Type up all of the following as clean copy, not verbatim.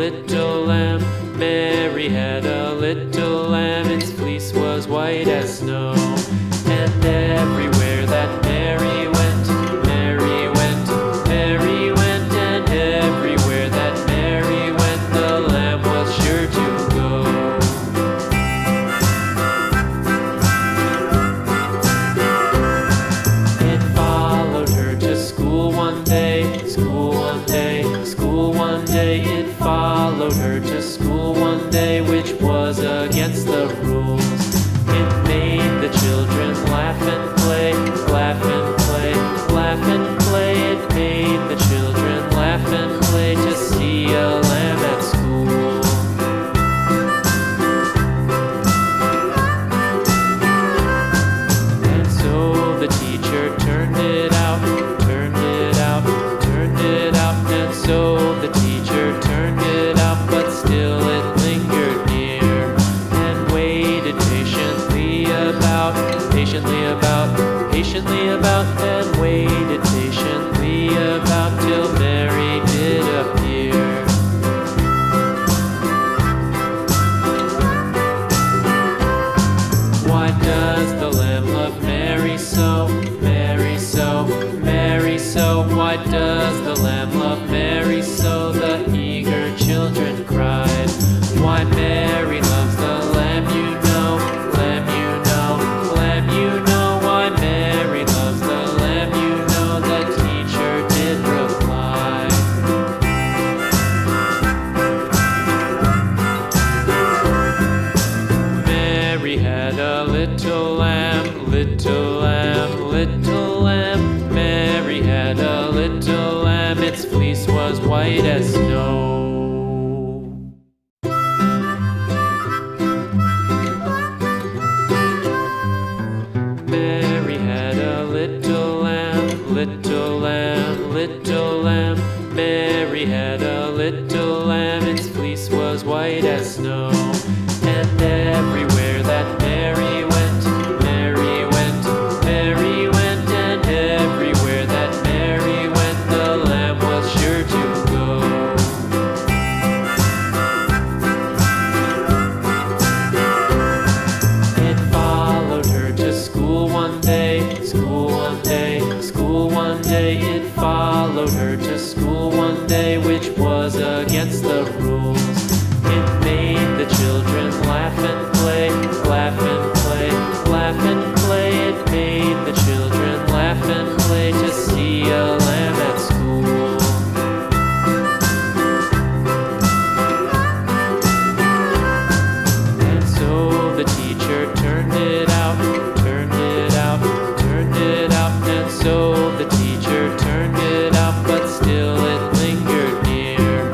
little lamb. Mary had a little lamb, its fleece was white as snow. And everywhere that Mary went, Mary went, Mary went, and everywhere that Mary went, the lamb was sure to go. It followed her to school one day, school one day, school one day. It followed her to school one day, which was against the rules. It made the children laugh and play, laugh and play, laugh and play. It made the children laugh and play to see a lamb at school. And so the teacher turned it out, turned it out, turned it out. And so the teacher turned it out, but still it lingered near and waited patiently about, patiently about, patiently about, and waited patiently about till Mary did appear. Why does the lamb love Mary so, Mary so, Mary so? Why does the lamb love Mary so? The eager children cried. Why Mary loves the lamb, you know, lamb, you know, lamb, you know. Why Mary loves the lamb, you know, the teacher did reply. Mary had a little lamb, little lamb, little lamb. Mary had a little lamb, its fleece was white as snow. Mary had a little lamb, little lamb, little lamb. Mary had a little lamb, its fleece was white as snow. And everywhere that Mary went, Mary went, Mary went, and everywhere that Mary went, the lamb was sure to go. It followed her to school one day, school one day, school one day. It followed her to school one day, which was against the rules. It made the children laugh and play, laugh and play, laugh and play. It made the children laugh and play to see a lamb at school. And so the teacher turned it out, turned it out, turned it out. And so the teacher turned it out, but still it lingered near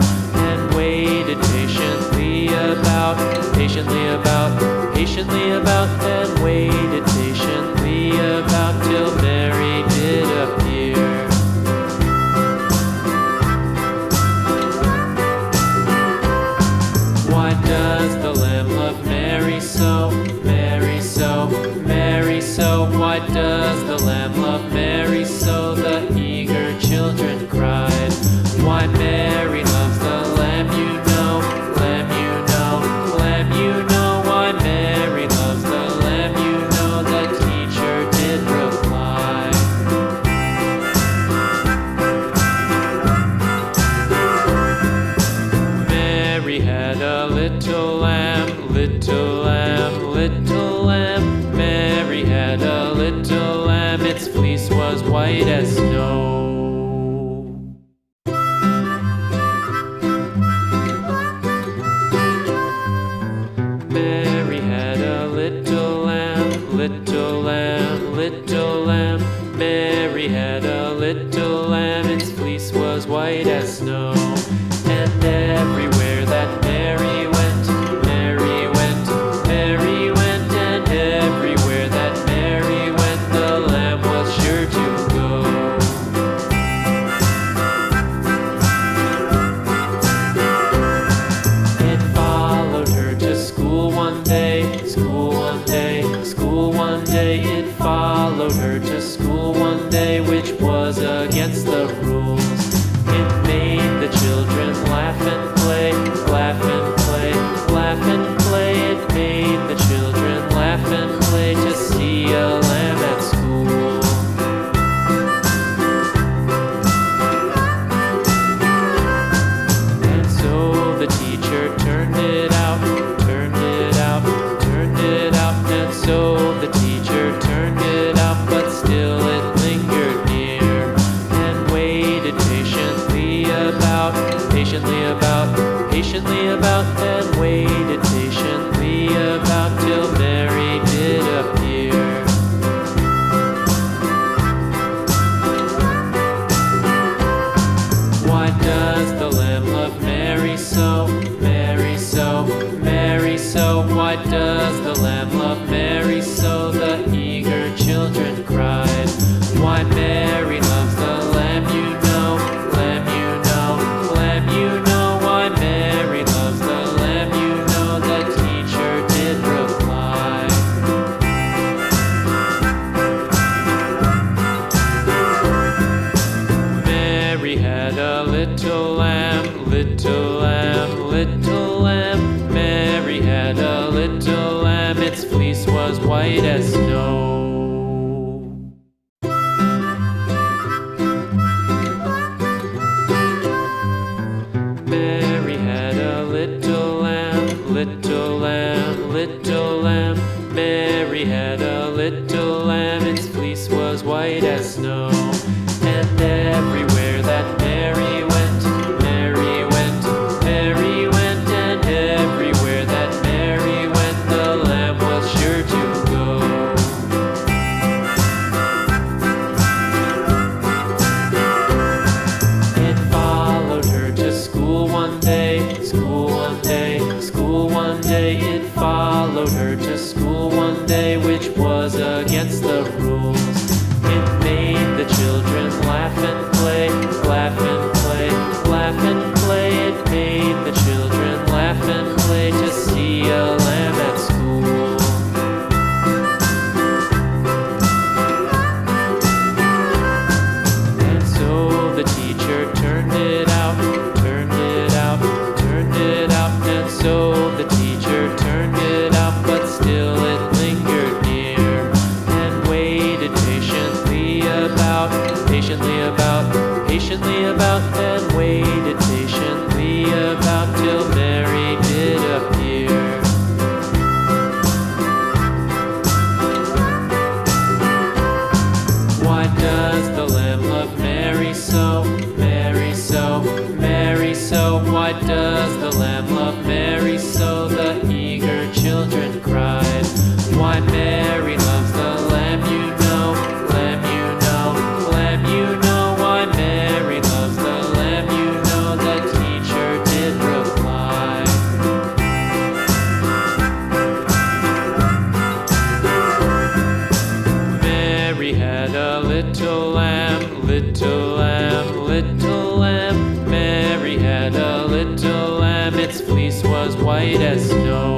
and waited patiently about, patiently about, patiently about, and waited patiently about till Mary did appear. Why does the lamb love Mary so, Mary so, Mary so? Why does the lamb love Mary so? The eager children cried. Why Mary loves the lamb, you know, lamb, you know, lamb, you know. Why Mary loves the lamb, you know, the teacher did reply. Mary had a little lamb, little lamb, little lamb. Mary had a little lamb, its fleece was white as snow. Mary had a little lamb, little lamb, little lamb. Mary had a little lamb, its fleece was white as snow. And everywhere that Mary went, Mary went, Mary went, and everywhere that Mary went, the lamb was sure to go. patiently about, and waited patiently about till Mary did appear. Why does the lamb love Mary so, Mary so, Mary so? Why does the lamb love Mary so? The eager children cried. Why Mary loves the lamb, you know, lamb, you know, lamb, you know. Why Mary loves the lamb, you know, the teacher did reply. Mary had a little lamb, little lamb, little lamb. Mary had a little lamb, its fleece was white as snow. Mary had a little lamb, little lamb, little lamb. Mary had a little lamb, its fleece was white as snow. And everywhere that Mary went, Mary went, Mary went, and everywhere that Mary went, the lamb was sure to go. It followed her to school one day, school one day, school one day. It followed her to school one day, which was against the rules. It made the children laugh and play, laugh and play, laugh and play. It made the children laugh and play to see a lamb at school. And so the teacher turned it out, turned it out, turned it out. And so the teacher turned it out, but still it lingered near, and waited patiently about, patiently about, patiently about, and waited patiently about till Mary did appear. Why does the lamb love Mary so, Mary so, Mary so? Why does the lamb love Mary so? The eager children cried. Why Mary loves the lamb, you know, lamb, you know, lamb, you know. Why Mary loves the lamb, you know, the teacher did reply. Mary had a little lamb, little lamb, little lamb. Mary had a little lamb, its fleece was white as snow.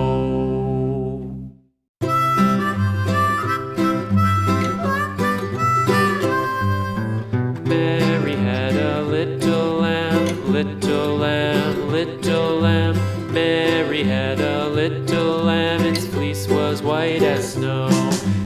Mary had a little lamb, little lamb, little lamb. Mary had a little lamb, its fleece was white as snow.